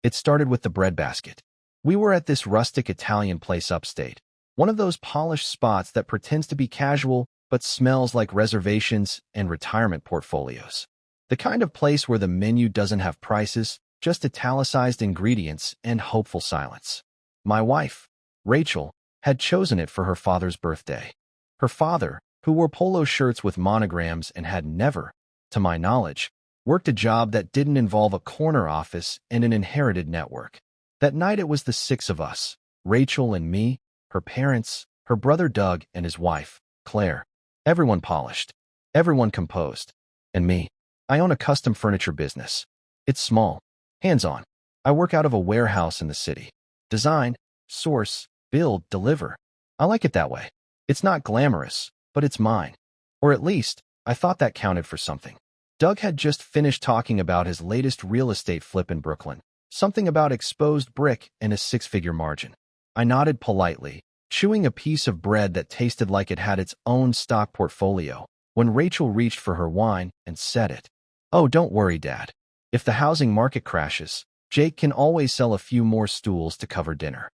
It started with the breadbasket. We were at this rustic Italian place upstate, one of those polished spots that pretends to be casual but smells like reservations and retirement portfolios. The kind of place where the menu doesn't have prices, just italicized ingredients and hopeful silence. My wife, Rachel, had chosen it for her father's birthday. Her father, who wore polo shirts with monograms and had never, to my knowledge, worked a job that didn't involve a corner office and an inherited network. That night it was the six of us, Rachel and me, her parents, her brother Doug and his wife, Claire. Everyone polished, everyone composed. And me. I own a custom furniture business. It's small, hands-on. I work out of a warehouse in the city. Design, source, build, deliver. I like it that way. It's not glamorous, but it's mine. Or at least, I thought that counted for something. Doug had just finished talking about his latest real estate flip in Brooklyn, something about exposed brick and a six-figure margin. I nodded politely, chewing a piece of bread that tasted like it had its own stock portfolio, when Rachel reached for her wine and said it. "Oh, don't worry, Dad. If the housing market crashes, Jake can always sell a few more stools to cover dinner."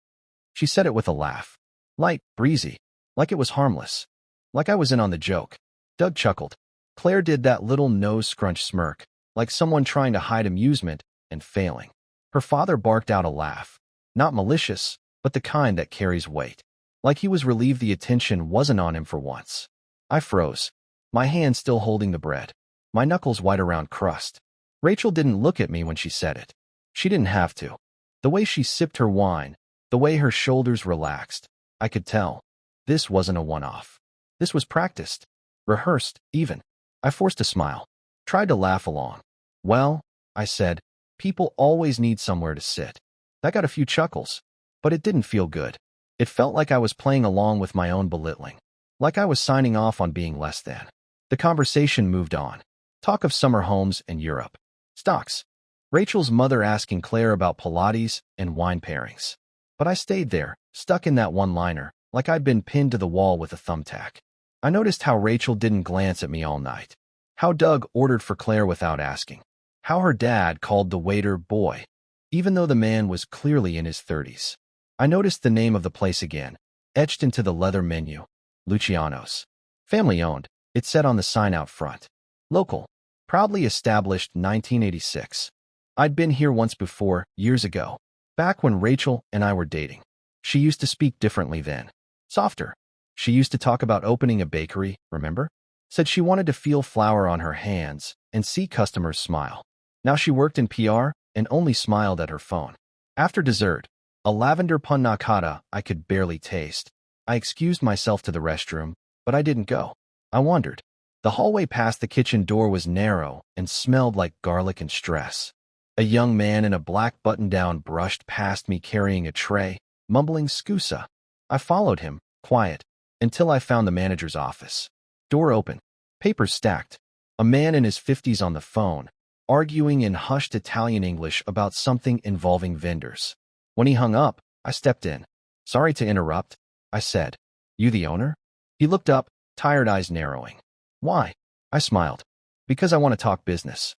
She said it with a laugh. Light, breezy, like it was harmless. Like I was in on the joke. Doug chuckled. Claire did that little nose scrunch smirk, like someone trying to hide amusement and failing. Her father barked out a laugh. Not malicious, but the kind that carries weight. Like he was relieved the attention wasn't on him for once. I froze, my hand still holding the bread, my knuckles white around crust. Rachel didn't look at me when she said it. She didn't have to. The way she sipped her wine, the way her shoulders relaxed, I could tell. This wasn't a one-off. This was practiced, rehearsed, even. I forced a smile, tried to laugh along. "Well," I said, "people always need somewhere to sit." That got a few chuckles, but it didn't feel good. It felt like I was playing along with my own belittling, like I was signing off on being less than. The conversation moved on. Talk of summer homes and Europe. Stocks. Rachel's mother asking Claire about Pilates and wine pairings. But I stayed there, stuck in that one-liner, like I'd been pinned to the wall with a thumbtack. I noticed how Rachel didn't glance at me all night. How Doug ordered for Claire without asking. How her dad called the waiter boy, even though the man was clearly in his 30s. I noticed the name of the place again, etched into the leather menu. Luciano's. Family-owned, it said on the sign out front. Local. Proudly established 1986. I'd been here once before, years ago. Back when Rachel and I were dating. She used to speak differently then. Softer. She used to talk about opening a bakery, remember? Said she wanted to feel flour on her hands and see customers smile. Now she worked in PR and only smiled at her phone. After dessert, a lavender panna cotta I could barely taste. I excused myself to the restroom, but I didn't go. I wandered. The hallway past the kitchen door was narrow and smelled like garlic and stress. A young man in a black button-down brushed past me carrying a tray, mumbling "scusa." I followed him, quiet, until I found the manager's office. Door open, papers stacked, a man in his 50s on the phone, arguing in hushed Italian English about something involving vendors. When he hung up, I stepped in. "Sorry to interrupt," I said. "You the owner?" He looked up, tired eyes narrowing. "Why?" I smiled. "Because I want to talk business."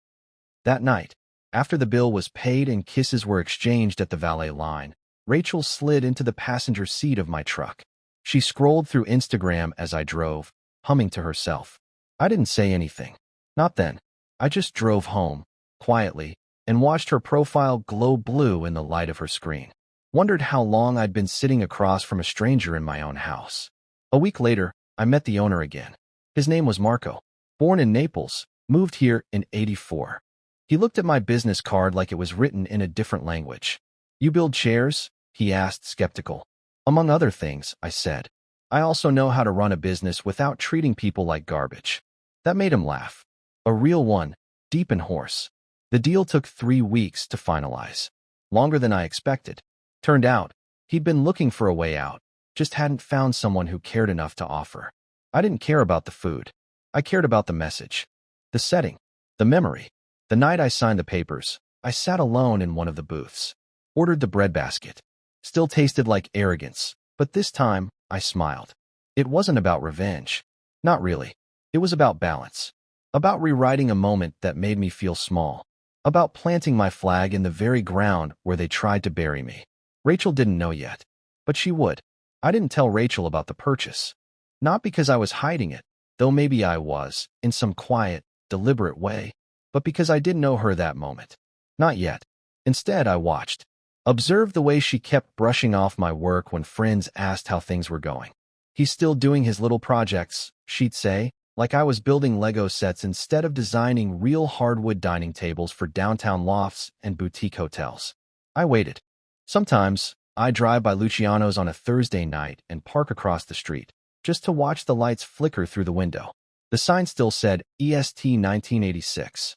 That night, after the bill was paid and kisses were exchanged at the valet line, Rachel slid into the passenger seat of my truck. She scrolled through Instagram as I drove, humming to herself. I didn't say anything. Not then. I just drove home, quietly, and watched her profile glow blue in the light of her screen. Wondered how long I'd been sitting across from a stranger in my own house. A week later, I met the owner again. His name was Marco. Born in Naples, moved here in '84. He looked at my business card like it was written in a different language. "You build chairs?" he asked, skeptical. "Among other things," I said. "I also know how to run a business without treating people like garbage." That made him laugh. A real one, deep and hoarse. The deal took 3 weeks to finalize. Longer than I expected. Turned out, he'd been looking for a way out, just hadn't found someone who cared enough to offer. I didn't care about the food. I cared about the message. The setting. The memory. The night I signed the papers, I sat alone in one of the booths. Ordered the breadbasket. Still tasted like arrogance, but this time, I smiled. It wasn't about revenge. Not really. It was about balance. About rewriting a moment that made me feel small. About planting my flag in the very ground where they tried to bury me. Rachel didn't know yet, but she would. I didn't tell Rachel about the purchase. Not because I was hiding it, though maybe I was, in some quiet, deliberate way, but because I didn't know her that moment. Not yet. Instead, I watched. Observed the way she kept brushing off my work when friends asked how things were going. He's still doing his little projects, she'd say, like I was building Lego sets instead of designing real hardwood dining tables for downtown lofts and boutique hotels. I waited. Sometimes, I drive by Luciano's on a Thursday night and park across the street, just to watch the lights flicker through the window. The sign still said EST 1986.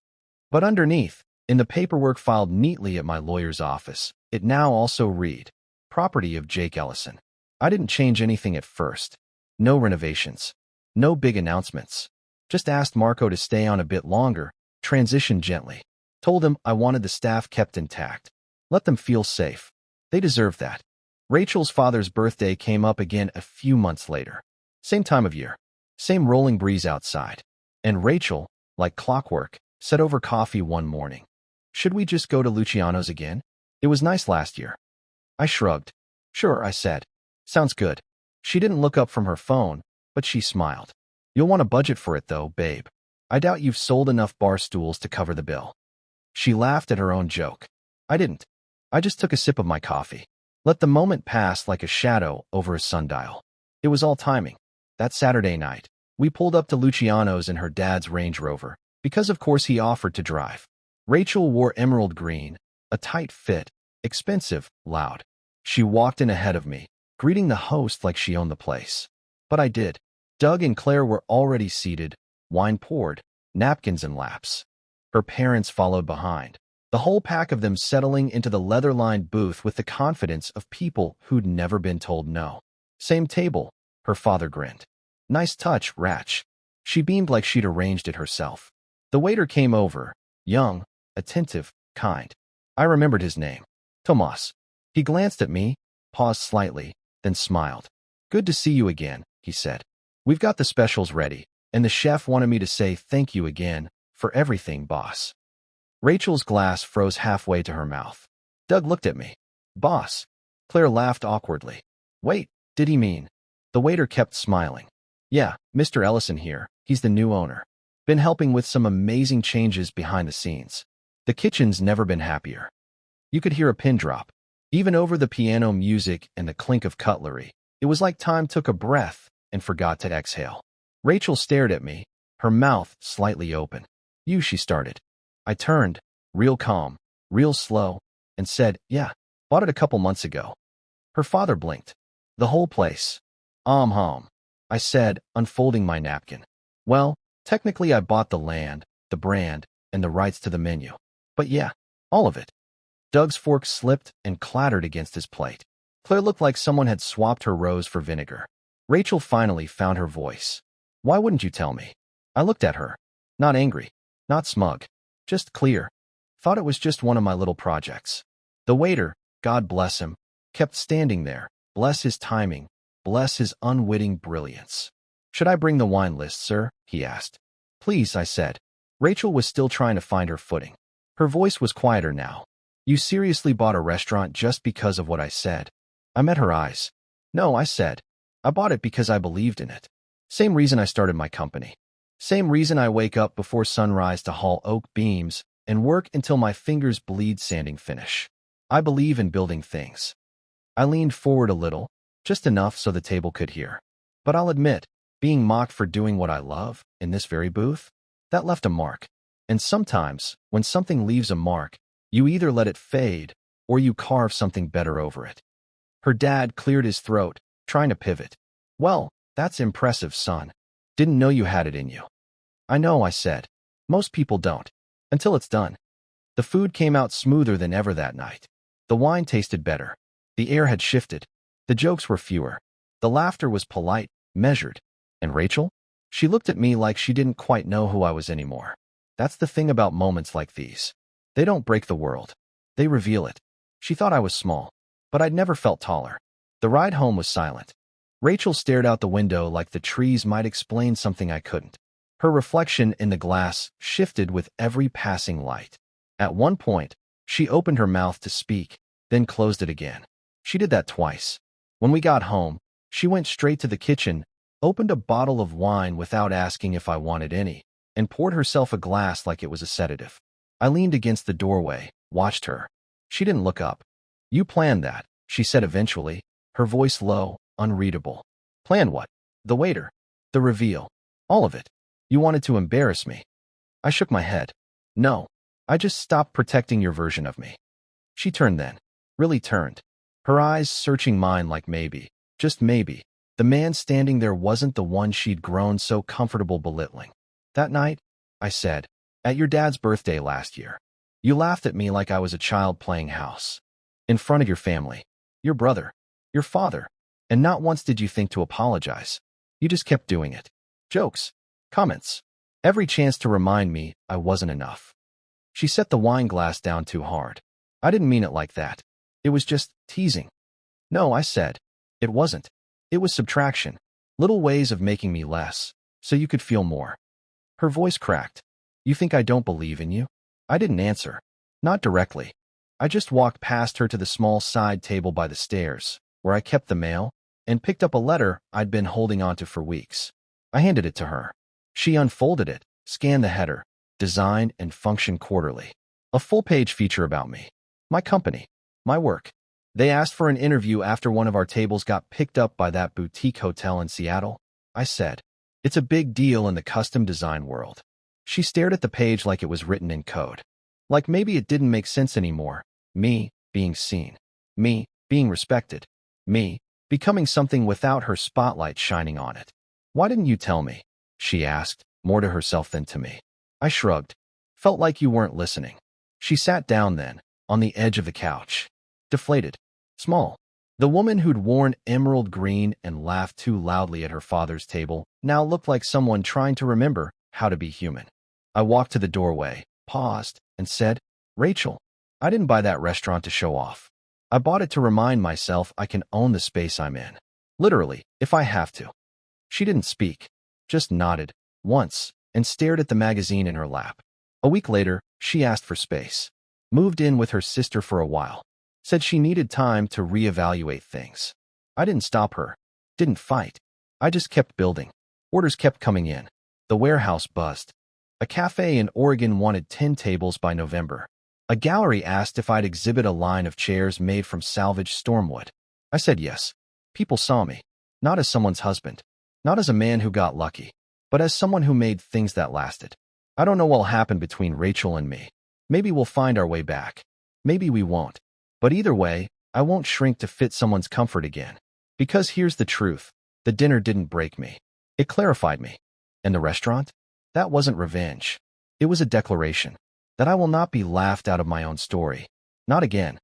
But underneath, in the paperwork filed neatly at my lawyer's office, it now also read, Property of Jake Ellison. I didn't change anything at first. No renovations. No big announcements. Just asked Marco to stay on a bit longer, transitioned gently. Told him I wanted the staff kept intact. Let them feel safe. They deserve that. Rachel's father's birthday came up again a few months later. Same time of year. Same rolling breeze outside. And Rachel, like clockwork, said over coffee one morning, should we just go to Luciano's again? It was nice last year. I shrugged. Sure, I said. Sounds good. She didn't look up from her phone, but she smiled. You'll want a budget for it though, babe. I doubt you've sold enough bar stools to cover the bill. She laughed at her own joke. I didn't. I just took a sip of my coffee. Let the moment pass like a shadow over a sundial. It was all timing. That Saturday night, we pulled up to Luciano's in her dad's Range Rover, because of course he offered to drive. Rachel wore emerald green, a tight fit, expensive, loud. She walked in ahead of me, greeting the host like she owned the place. But I did. Doug and Claire were already seated, wine poured, napkins in laps. Her parents followed behind, the whole pack of them settling into the leather-lined booth with the confidence of people who'd never been told no. Same table, her father grinned. Nice touch, Ratch. She beamed like she'd arranged it herself. The waiter came over, young, attentive, kind. I remembered his name. Tomas. He glanced at me, paused slightly, then smiled. Good to see you again, he said. We've got the specials ready, and the chef wanted me to say thank you again for everything, boss. Rachel's glass froze halfway to her mouth. Doug looked at me. Boss. Claire laughed awkwardly. Wait, did he mean? The waiter kept smiling. Yeah, Mr. Ellison here. He's the new owner. Been helping with some amazing changes behind the scenes. The kitchen's never been happier. You could hear a pin drop. Even over the piano music and the clink of cutlery, it was like time took a breath and forgot to exhale. Rachel stared at me, her mouth slightly open. She started. I turned, real calm, real slow, and said, yeah, bought it a couple months ago. Her father blinked. The whole place. Hum. I said, unfolding my napkin. Well, technically I bought the land, the brand, and the rights to the menu. But yeah, all of it. Doug's fork slipped and clattered against his plate. Claire looked like someone had swapped her rose for vinegar. Rachel finally found her voice. Why wouldn't you tell me? I looked at her. Not angry. Not smug. Just clear. Thought it was just one of my little projects. The waiter, God bless him, kept standing there. Bless his timing. Bless his unwitting brilliance. Should I bring the wine list, sir? He asked. Please, I said. Rachel was still trying to find her footing. Her voice was quieter now. You seriously bought a restaurant just because of what I said? I met her eyes. No, I said. I bought it because I believed in it. Same reason I started my company. Same reason I wake up before sunrise to haul oak beams and work until my fingers bleed sanding finish. I believe in building things. I leaned forward a little, just enough so the table could hear. But I'll admit, being mocked for doing what I love, in this very booth, that left a mark. And sometimes, when something leaves a mark, you either let it fade, or you carve something better over it. Her dad cleared his throat, trying to pivot. Well, that's impressive, son. Didn't know you had it in you. I know, I said. Most people don't. Until it's done. The food came out smoother than ever that night. The wine tasted better. The air had shifted. The jokes were fewer. The laughter was polite, measured. And Rachel? She looked at me like she didn't quite know who I was anymore. That's the thing about moments like these. They don't break the world. They reveal it. She thought I was small, but I'd never felt taller. The ride home was silent. Rachel stared out the window like the trees might explain something I couldn't. Her reflection in the glass shifted with every passing light. At one point, she opened her mouth to speak, then closed it again. She did that twice. When we got home, she went straight to the kitchen, opened a bottle of wine without asking if I wanted any, and poured herself a glass like it was a sedative. I leaned against the doorway, watched her. She didn't look up. "You planned that," she said eventually, her voice low, unreadable. "Plan what?" "The waiter. The reveal. All of it. You wanted to embarrass me." I shook my head. "No. I just stopped protecting your version of me." She turned then. Really turned. Her eyes searching mine like maybe, just maybe, the man standing there wasn't the one she'd grown so comfortable belittling. "That night," I said, "at your dad's birthday last year, you laughed at me like I was a child playing house. In front of your family, your brother, your father, and not once did you think to apologize. You just kept doing it. Jokes, comments, every chance to remind me I wasn't enough." She set the wine glass down too hard. "I didn't mean it like that. It was just teasing." "No," I said. "It wasn't. It was subtraction. Little ways of making me less, so you could feel more." Her voice cracked. "You think I don't believe in you?" I didn't answer. Not directly. I just walked past her to the small side table by the stairs, where I kept the mail, and picked up a letter I'd been holding onto for weeks. I handed it to her. She unfolded it, scanned the header, Design and Function Quarterly. A full-page feature about me. My company. My work. They asked for an interview after one of our tables got picked up by that boutique hotel in Seattle. I said, "It's a big deal in the custom design world." She stared at the page like it was written in code. Like maybe it didn't make sense anymore. Me being seen. Me being respected. Me becoming something without her spotlight shining on it. "Why didn't you tell me?" she asked, more to herself than to me. I shrugged. "Felt like you weren't listening." She sat down then, on the edge of the couch. Deflated. Small. The woman who'd worn emerald green and laughed too loudly at her father's table now looked like someone trying to remember how to be human. I walked to the doorway, paused, and said, "Rachel, I didn't buy that restaurant to show off. I bought it to remind myself I can own the space I'm in. Literally, if I have to." She didn't speak, just nodded, once, and stared at the magazine in her lap. A week later, she asked for space. Moved in with her sister for a while. Said she needed time to reevaluate things. I didn't stop her. Didn't fight. I just kept building. Orders kept coming in. The warehouse buzzed. A cafe in Oregon wanted 10 tables by November. A gallery asked if I'd exhibit a line of chairs made from salvaged stormwood. I said yes. People saw me. Not as someone's husband. Not as a man who got lucky. But as someone who made things that lasted. I don't know what'll happen between Rachel and me. Maybe we'll find our way back. Maybe we won't. But either way, I won't shrink to fit someone's comfort again. Because here's the truth. The dinner didn't break me. It clarified me. And the restaurant? That wasn't revenge. It was a declaration that I will not be laughed out of my own story. Not again.